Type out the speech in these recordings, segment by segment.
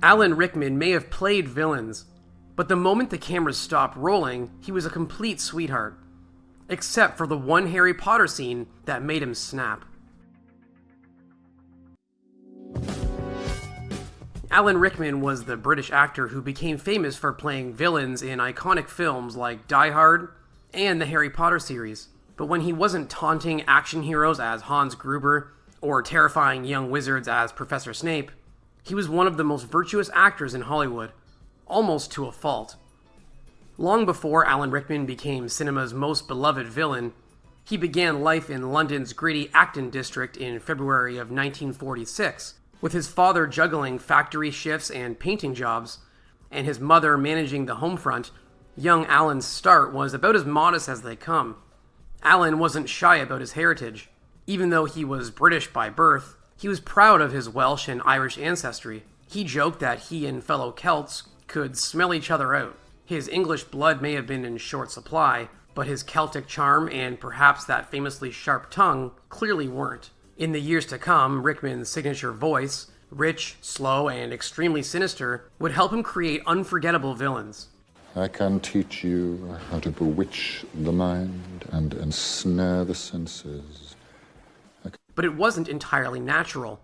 Alan Rickman may have played villains, but the moment the cameras stopped rolling, he was a complete sweetheart. Except for the one Harry Potter scene that made him snap. Alan Rickman was the British actor who became famous for playing villains in iconic films like Die Hard and the Harry Potter series. But when he wasn't taunting action heroes as Hans Gruber or terrifying young wizards as Professor Snape, he was one of the most virtuous actors in Hollywood, almost to a fault. Long before Alan Rickman became cinema's most beloved villain, he began life in London's gritty Acton district in February of 1946, with his father juggling factory shifts and painting jobs, and his mother managing the home front. Young Alan's start was about as modest as they come. Alan wasn't shy about his heritage. Even though he was British by birth, he was proud of his Welsh and Irish ancestry. He joked that he and fellow Celts could smell each other out. His English blood may have been in short supply, but his Celtic charm and perhaps that famously sharp tongue clearly weren't. In the years to come, Rickman's signature voice, rich, slow, and extremely sinister, would help him create unforgettable villains. I can teach you how to bewitch the mind and ensnare the senses. But it wasn't entirely natural.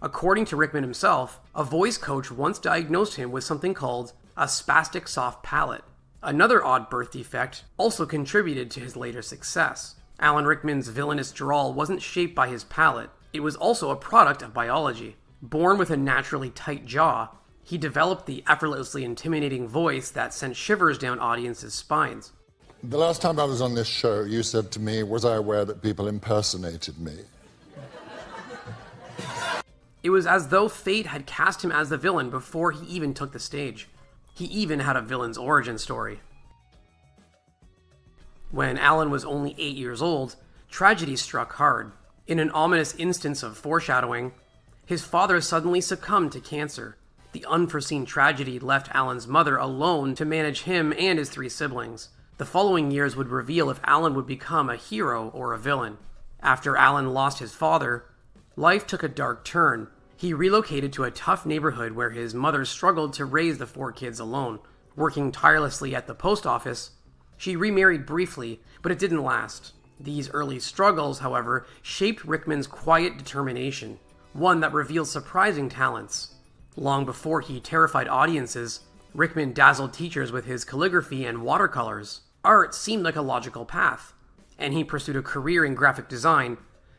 According to Rickman himself, a voice coach once diagnosed him with something called a spastic soft palate. Another odd birth defect also contributed to his later success. Alan Rickman's villainous drawl wasn't shaped by his palate. It was also a product of biology. Born with a naturally tight jaw, he developed the effortlessly intimidating voice that sent shivers down audiences' spines. The last time I was on this show, you said to me, was I aware that people impersonated me? It was as though fate had cast him as the villain before he even took the stage. He even had a villain's origin story. When Alan was only 8 years old, tragedy struck hard. In an ominous instance of foreshadowing, his father suddenly succumbed to cancer. The unforeseen tragedy left Alan's mother alone to manage him and his 3 siblings. The following years would reveal if Alan would become a hero or a villain. After Alan lost his father, life took a dark turn. He relocated to a tough neighborhood where his mother struggled to raise the 4 kids alone. Working tirelessly at the post office, she remarried briefly, but it didn't last. These early struggles, however, shaped Rickman's quiet determination, one that revealed surprising talents. Long before he terrified audiences, Rickman dazzled teachers with his calligraphy and watercolors. Art seemed like a logical path, and he pursued a career in graphic design,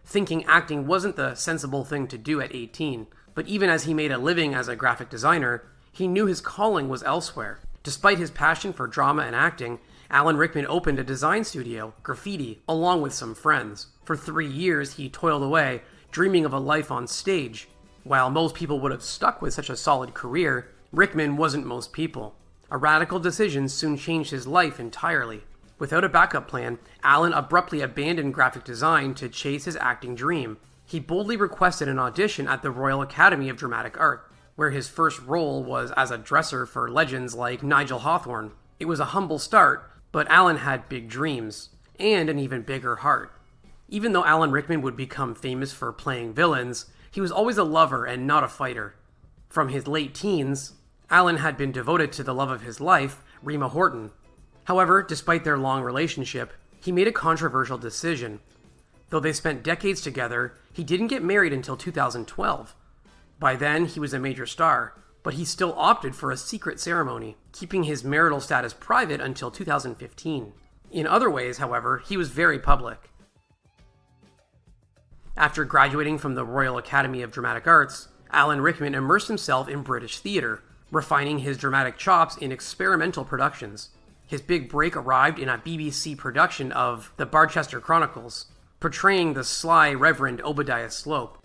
thinking acting wasn't the sensible thing to do at 18. But even as he made a living as a graphic designer, he knew his calling was elsewhere. Despite his passion for drama and acting, Alan Rickman opened a design studio, Graffiti, along with some friends. For 3 years, he toiled away, dreaming of a life on stage. While most people would have stuck with such a solid career, Rickman wasn't most people. A radical decision soon changed his life entirely. Without a backup plan, Alan abruptly abandoned graphic design to chase his acting dream. He boldly requested an audition at the Royal Academy of Dramatic Art, where his first role was as a dresser for legends like Nigel Hawthorne. It was a humble start, but Alan had big dreams, and an even bigger heart. Even though Alan Rickman would become famous for playing villains, he was always a lover and not a fighter. From his late teens, Alan had been devoted to the love of his life, Rima Horton. However, despite their long relationship, he made a controversial decision. Though they spent decades together, he didn't get married until 2012. By then, he was a major star, but he still opted for a secret ceremony, keeping his marital status private until 2015. In other ways, however, he was very public. After graduating from the Royal Academy of Dramatic Arts, Alan Rickman immersed himself in British theatre, refining his dramatic chops in experimental productions. His big break arrived in a BBC production of The Barchester Chronicles, portraying the sly Reverend Obadiah Slope.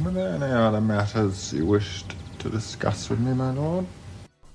Were there any other matters you wished to discuss with me, my lord?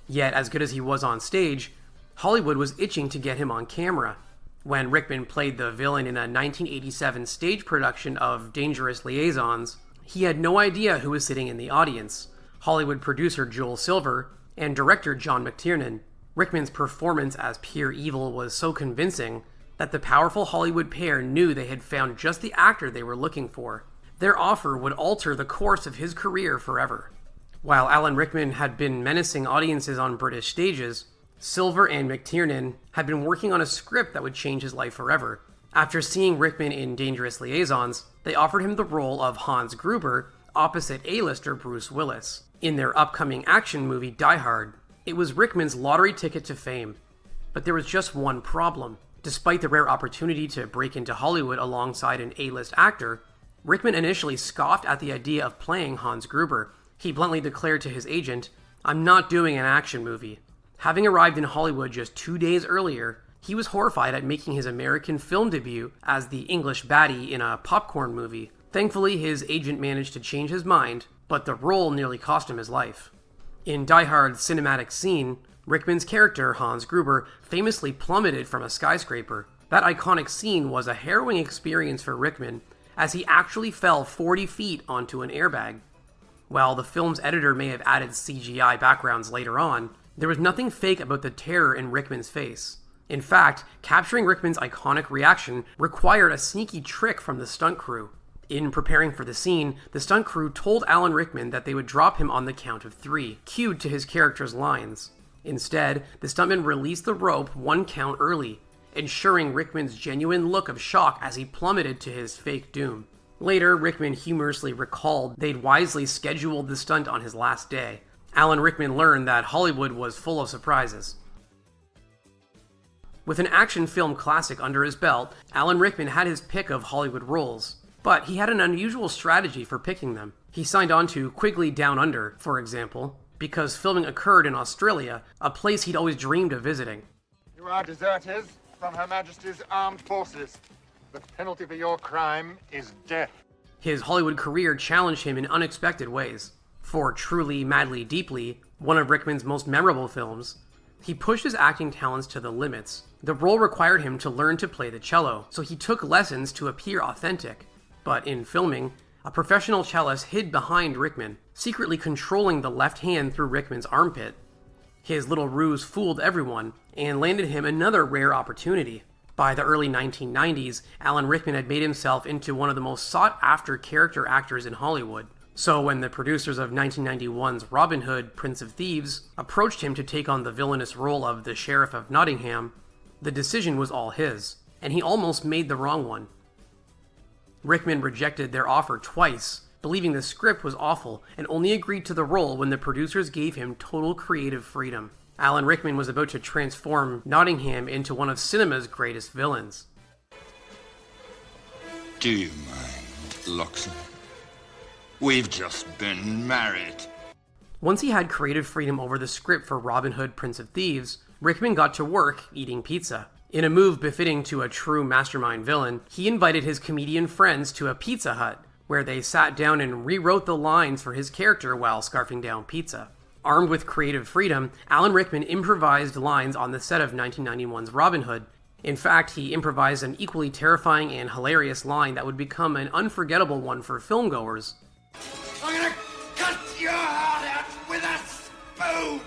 Yet, as good as he was on stage, Hollywood was itching to get him on camera. When Rickman played the villain in a 1987 stage production of Dangerous Liaisons, he had no idea who was sitting in the audience. Hollywood producer Joel Silver and director John McTiernan. Rickman's performance as pure evil was so convincing that the powerful Hollywood pair knew they had found just the actor they were looking for. Their offer would alter the course of his career forever. While Alan Rickman had been menacing audiences on British stages, Silver and McTiernan had been working on a script that would change his life forever. After seeing Rickman in Dangerous Liaisons, they offered him the role of Hans Gruber opposite A-lister Bruce Willis in their upcoming action movie Die Hard. It was Rickman's lottery ticket to fame. But there was just one problem. Despite the rare opportunity to break into Hollywood alongside an A-list actor, Rickman initially scoffed at the idea of playing Hans Gruber. He bluntly declared to his agent, "I'm not doing an action movie." Having arrived in Hollywood just 2 days earlier, he was horrified at making his American film debut as the English baddie in a popcorn movie. Thankfully, his agent managed to change his mind, but the role nearly cost him his life. In Die Hard's cinematic scene, Rickman's character, Hans Gruber, famously plummeted from a skyscraper. That iconic scene was a harrowing experience for Rickman, as he actually fell 40 feet onto an airbag. While the film's editor may have added CGI backgrounds later on, there was nothing fake about the terror in Rickman's face. In fact, capturing Rickman's iconic reaction required a sneaky trick from the stunt crew. In preparing for the scene, the stunt crew told Alan Rickman that they would drop him on the count of 3, cued to his character's lines. Instead, the stuntman released the rope 1 count early, ensuring Rickman's genuine look of shock as he plummeted to his fake doom. Later, Rickman humorously recalled they'd wisely scheduled the stunt on his last day. Alan Rickman learned that Hollywood was full of surprises. With an action film classic under his belt, Alan Rickman had his pick of Hollywood roles. But he had an unusual strategy for picking them. He signed on to Quigley Down Under, for example, because filming occurred in Australia, a place he'd always dreamed of visiting. You are deserters from Her Majesty's Armed Forces. The penalty for your crime is death. His Hollywood career challenged him in unexpected ways. For Truly, Madly, Deeply, one of Rickman's most memorable films, he pushed his acting talents to the limits. The role required him to learn to play the cello, so he took lessons to appear authentic. But in filming, a professional cellist hid behind Rickman, secretly controlling the left hand through Rickman's armpit. His little ruse fooled everyone, and landed him another rare opportunity. By the early 1990s, Alan Rickman had made himself into one of the most sought-after character actors in Hollywood. So when the producers of 1991's Robin Hood, Prince of Thieves, approached him to take on the villainous role of the Sheriff of Nottingham, the decision was all his, and he almost made the wrong one. Rickman rejected their offer twice, believing the script was awful, and only agreed to the role when the producers gave him total creative freedom. Alan Rickman was about to transform Nottingham into one of cinema's greatest villains. Do you mind, Loxley? We've just been married. Once he had creative freedom over the script for Robin Hood, Prince of Thieves, Rickman got to work eating pizza. In a move befitting to a true mastermind villain, he invited his comedian friends to a Pizza Hut, where they sat down and rewrote the lines for his character while scarfing down pizza. Armed with creative freedom, Alan Rickman improvised lines on the set of 1991's Robin Hood. In fact, he improvised an equally terrifying and hilarious line that would become an unforgettable one for filmgoers. I'm gonna cut your heart out with a spoon!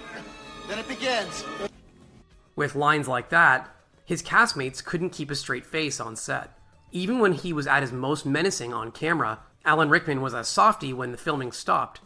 Then it begins. With lines like that, his castmates couldn't keep a straight face on set. Even when he was at his most menacing on camera, Alan Rickman was a softie when the filming stopped.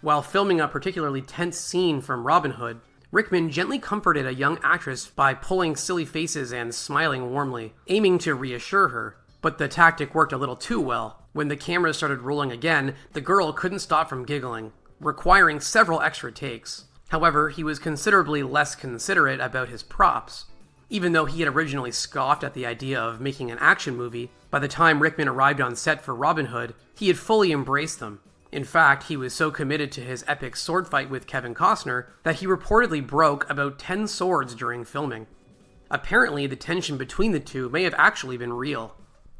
While filming a particularly tense scene from Robin Hood, Rickman gently comforted a young actress by pulling silly faces and smiling warmly, aiming to reassure her. But the tactic worked a little too well. When the camera started rolling again, the girl couldn't stop from giggling, requiring several extra takes. However, he was considerably less considerate about his props. Even though he had originally scoffed at the idea of making an action movie, by the time Rickman arrived on set for Robin Hood, he had fully embraced them. In fact, he was so committed to his epic sword fight with Kevin Costner that he reportedly broke about 10 swords during filming. Apparently, the tension between the two may have actually been real.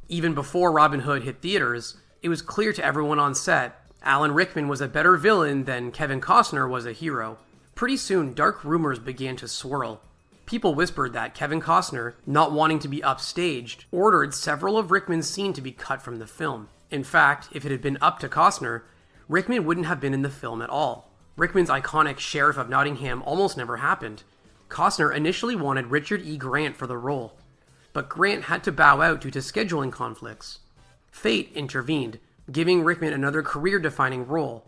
Even before Robin Hood hit theaters, it was clear to everyone on set, Alan Rickman was a better villain than Kevin Costner was a hero. Pretty soon, dark rumors began to swirl. People whispered that Kevin Costner, not wanting to be upstaged, ordered several of Rickman's scenes to be cut from the film. In fact, if it had been up to Costner, Rickman wouldn't have been in the film at all. Rickman's iconic Sheriff of Nottingham almost never happened. Costner initially wanted Richard E. Grant for the role, but Grant had to bow out due to scheduling conflicts. Fate intervened, giving Rickman another career-defining role.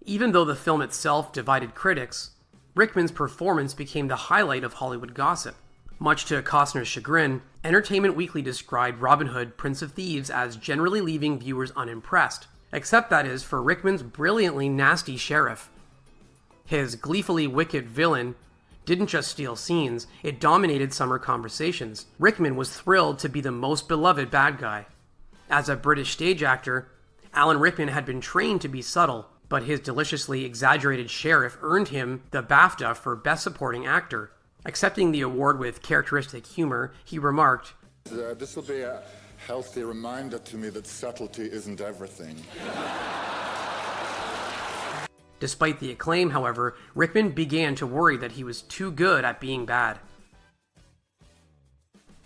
Even though the film itself divided critics, Rickman's performance became the highlight of Hollywood gossip. Much to Costner's chagrin, Entertainment Weekly described Robin Hood, Prince of Thieves as generally leaving viewers unimpressed, except that is for Rickman's brilliantly nasty sheriff. His gleefully wicked villain didn't just steal scenes, it dominated summer conversations. Rickman was thrilled to be the most beloved bad guy. As a British stage actor, Alan Rickman had been trained to be subtle, but his deliciously exaggerated sheriff earned him the BAFTA for Best Supporting Actor. Accepting the award with characteristic humor, he remarked, This will be a healthy reminder to me that subtlety isn't everything. Despite the acclaim, however, Rickman began to worry that he was too good at being bad.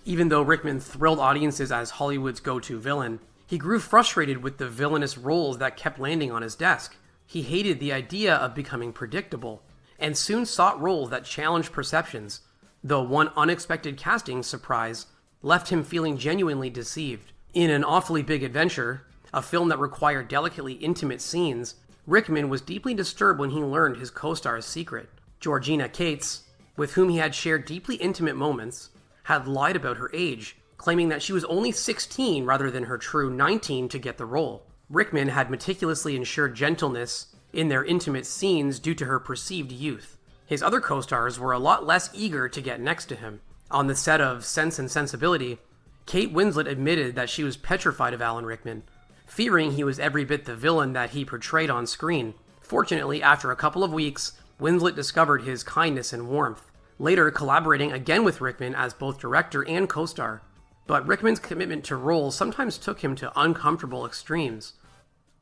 Even though Rickman thrilled audiences as Hollywood's go-to villain, he grew frustrated with the villainous roles that kept landing on his desk. He hated the idea of becoming predictable, and soon sought roles that challenged perceptions, though one unexpected casting surprise left him feeling genuinely deceived. In An Awfully Big Adventure, a film that required delicately intimate scenes, Rickman was deeply disturbed when he learned his co-star's secret. Georgina Cates, with whom he had shared deeply intimate moments, had lied about her age, claiming that she was only 16 rather than her true 19 to get the role. Rickman had meticulously ensured gentleness in their intimate scenes due to her perceived youth. His other co-stars were a lot less eager to get next to him. On the set of Sense and Sensibility, Kate Winslet admitted that she was petrified of Alan Rickman, fearing he was every bit the villain that he portrayed on screen. Fortunately, after a couple of weeks, Winslet discovered his kindness and warmth, later collaborating again with Rickman as both director and co-star. But Rickman's commitment to roles sometimes took him to uncomfortable extremes.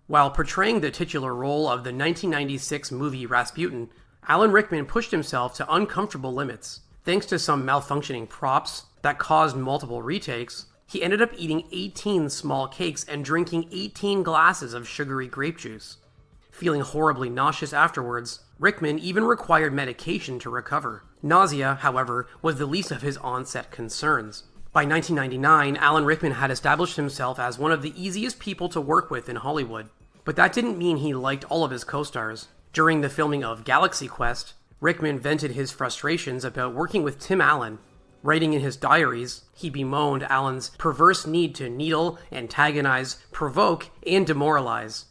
While portraying the titular role of the 1996 movie Rasputin, Alan Rickman pushed himself to uncomfortable limits. Thanks to some malfunctioning props that caused multiple retakes, he ended up eating 18 small cakes and drinking 18 glasses of sugary grape juice. Feeling horribly nauseous afterwards, Rickman even required medication to recover. Nausea, however, was the least of his on-set concerns. By 1999, Alan Rickman had established himself as one of the easiest people to work with in Hollywood. But that didn't mean he liked all of his co-stars. During the filming of Galaxy Quest, Rickman vented his frustrations about working with Tim Allen. Writing in his diaries, he bemoaned Allen's perverse need to needle, antagonize, provoke, and demoralize,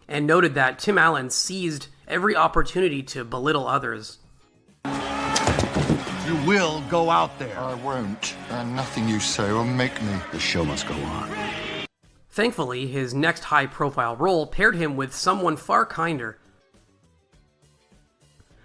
and noted that Tim Allen seized every opportunity to belittle others. You will go out there. I won't, and nothing you say will make me. The show must go on. Thankfully, his next high-profile role paired him with someone far kinder.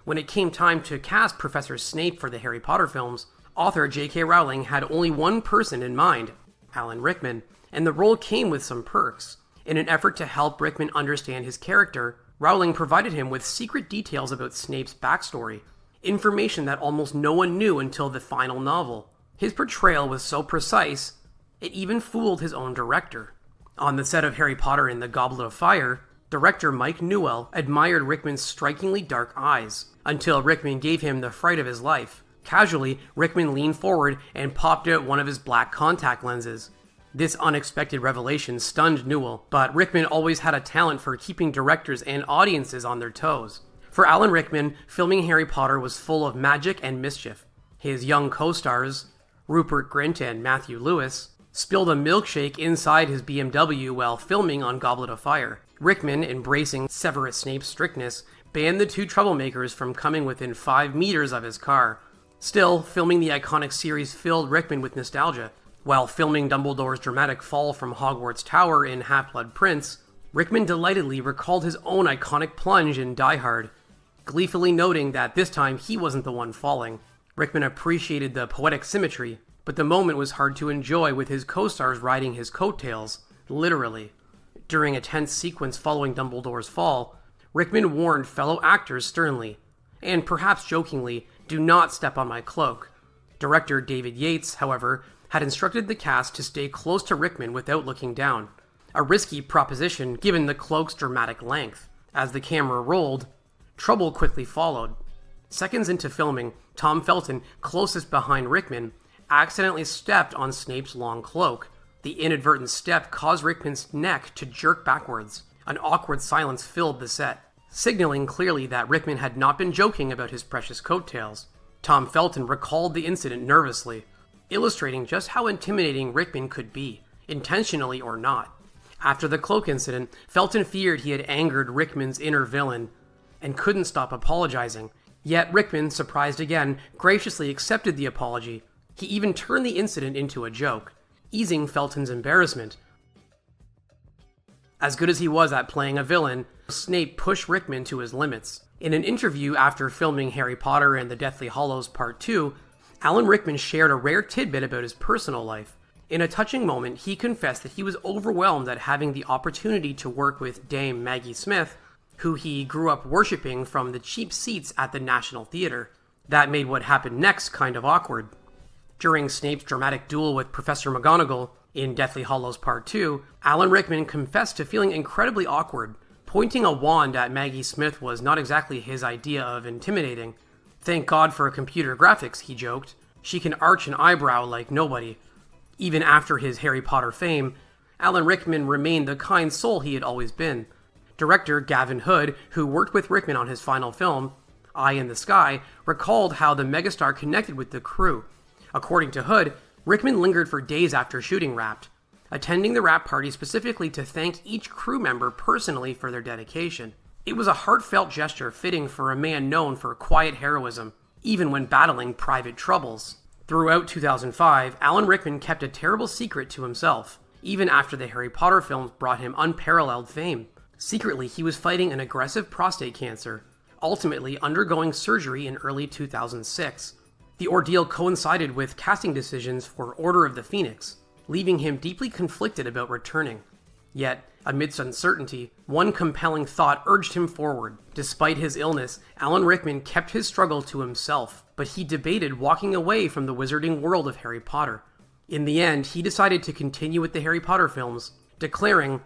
When it came time to cast Professor Snape for the Harry Potter films, author J.K. Rowling had only one person in mind, Alan Rickman, and the role came with some perks. In an effort to help Rickman understand his character, Rowling provided him with secret details about Snape's backstory, information that almost no one knew until the final novel. His portrayal was so precise, it even fooled his own director. On the set of Harry Potter and the Goblet of Fire, director Mike Newell admired Rickman's strikingly dark eyes, until Rickman gave him the fright of his life. Casually, Rickman leaned forward and popped out one of his black contact lenses. This unexpected revelation stunned Newell, but Rickman always had a talent for keeping directors and audiences on their toes. For Alan Rickman, filming Harry Potter was full of magic and mischief. His young co-stars, Rupert Grint and Matthew Lewis, spilled a milkshake inside his BMW while filming on Goblet of Fire. Rickman, embracing Severus Snape's strictness, banned the two troublemakers from coming within 5 meters of his car. Still, filming the iconic series filled Rickman with nostalgia. While filming Dumbledore's dramatic fall from Hogwarts Tower in Half-Blood Prince, Rickman delightedly recalled his own iconic plunge in Die Hard, gleefully noting that this time he wasn't the one falling. Rickman appreciated the poetic symmetry, but the moment was hard to enjoy with his co-stars riding his coattails, literally. During a tense sequence following Dumbledore's fall, Rickman warned fellow actors sternly, and perhaps jokingly, "Do not step on my cloak." Director David Yates, however, had instructed the cast to stay close to Rickman without looking down, a risky proposition given the cloak's dramatic length. As the camera rolled, trouble quickly followed. Seconds into filming, Tom Felton, closest behind Rickman, accidentally stepped on Snape's long cloak. The The inadvertent step caused Rickman's neck to jerk backwards. An awkward silence filled the set, signaling clearly that Rickman had not been joking about his precious coattails. Tom Felton recalled the incident nervously, illustrating just how intimidating Rickman could be, intentionally or not. After the cloak incident, Felton feared he had angered Rickman's inner villain and couldn't stop apologizing. Yet Rickman, surprised again, graciously accepted the apology. He even turned the incident into a joke, easing Felton's embarrassment. As good as he was at playing a villain, Snape pushed Rickman to his limits. In an interview after filming Harry Potter and the Deathly Hallows Part 2, Alan Rickman shared a rare tidbit about his personal life. In a touching moment, he confessed that he was overwhelmed at having the opportunity to work with Dame Maggie Smith, who he grew up worshipping from the cheap seats at the National Theatre. That made what happened next kind of awkward. During Snape's dramatic duel with Professor McGonagall in Deathly Hallows Part 2, Alan Rickman confessed to feeling incredibly awkward. Pointing a wand at Maggie Smith was not exactly his idea of intimidating. Thank God for computer graphics, he joked. She can arch an eyebrow like nobody. Even after his Harry Potter fame, Alan Rickman remained the kind soul he had always been. Director Gavin Hood, who worked with Rickman on his final film, Eye in the Sky, recalled how the megastar connected with the crew. According to Hood, Rickman lingered for days after shooting Wrapped, attending the wrap party specifically to thank each crew member personally for their dedication. It was a heartfelt gesture fitting for a man known for quiet heroism, even when battling private troubles. Throughout 2005, Alan Rickman kept a terrible secret to himself, even after the Harry Potter films brought him unparalleled fame. Secretly, he was fighting an aggressive prostate cancer, ultimately undergoing surgery in early 2006. The ordeal coincided with casting decisions for Order of the Phoenix, leaving him deeply conflicted about returning. Yet, amidst uncertainty, one compelling thought urged him forward. Despite his illness, Alan Rickman kept his struggle to himself, but he debated walking away from the wizarding world of Harry Potter. In the end, he decided to continue with the Harry Potter films, declaring,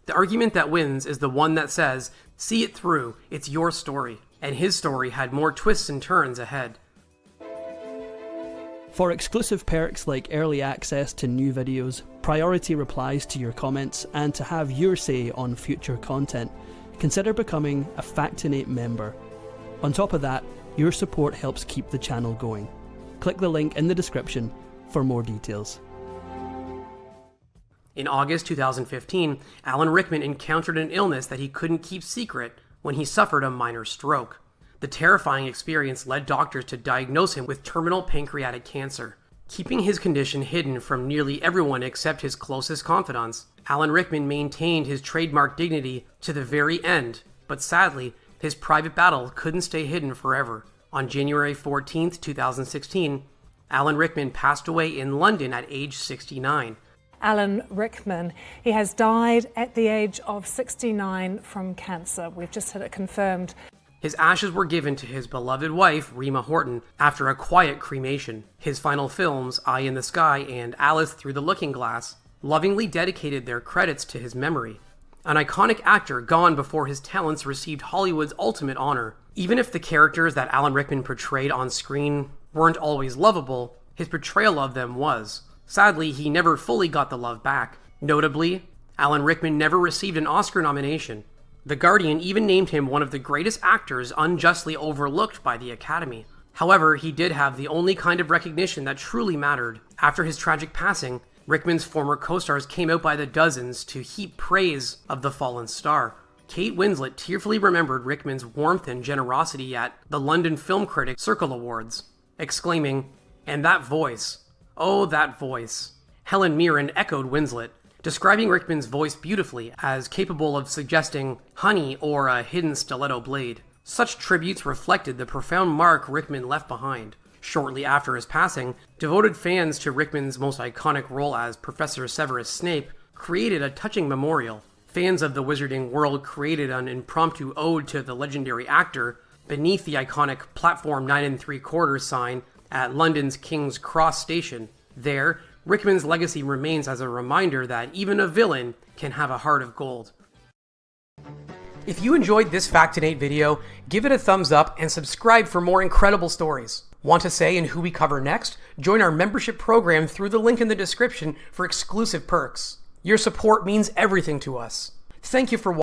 "The argument that wins is the one that says, 'See it through, it's your story.'" And his story had more twists and turns ahead. For exclusive perks like early access to new videos, priority replies to your comments, and to have your say on future content, consider becoming a Factinate member. On top of that, your support helps keep the channel going. Click the link in the description for more details. In August 2015, Alan Rickman encountered an illness that he couldn't keep secret when he suffered a minor stroke. The terrifying experience led doctors to diagnose him with terminal pancreatic cancer. Keeping his condition hidden from nearly everyone except his closest confidants, Alan Rickman maintained his trademark dignity to the very end, but sadly, his private battle couldn't stay hidden forever. On January 14, 2016, Alan Rickman passed away in London at age 69. Alan Rickman. He has died at the age of 69 from cancer. We've just had it confirmed. His ashes were given to his beloved wife, Rima Horton, after a quiet cremation. His final films, Eye in the Sky and Alice Through the Looking Glass, lovingly dedicated their credits to his memory. An iconic actor gone before his talents received Hollywood's ultimate honor. Even if the characters that Alan Rickman portrayed on screen weren't always lovable, his portrayal of them was. Sadly, he never fully got the love back. Notably, Alan Rickman never received an Oscar nomination. The Guardian even named him one of the greatest actors unjustly overlooked by the Academy. However, he did have the only kind of recognition that truly mattered. After his tragic passing, Rickman's former co-stars came out by the dozens to heap praise of the fallen star. Kate Winslet tearfully remembered Rickman's warmth and generosity at the London Film Critics Circle Awards, exclaiming, "And that voice, oh that voice." Helen Mirren echoed Winslet, describing Rickman's voice beautifully as capable of suggesting honey or a hidden stiletto blade. Such tributes reflected the profound mark Rickman left behind. Shortly after his passing, devoted fans to Rickman's most iconic role as Professor Severus Snape created a touching memorial. Fans of the wizarding world created an impromptu ode to the legendary actor beneath the iconic Platform 9 3/4 sign at London's King's Cross Station. There, Rickman's legacy remains as a reminder that even a villain can have a heart of gold. If you enjoyed this Factinate video, give it a thumbs up and subscribe for more incredible stories. Want a say in who we cover next? Join our membership program through the link in the description for exclusive perks. Your support means everything to us. Thank you for watching.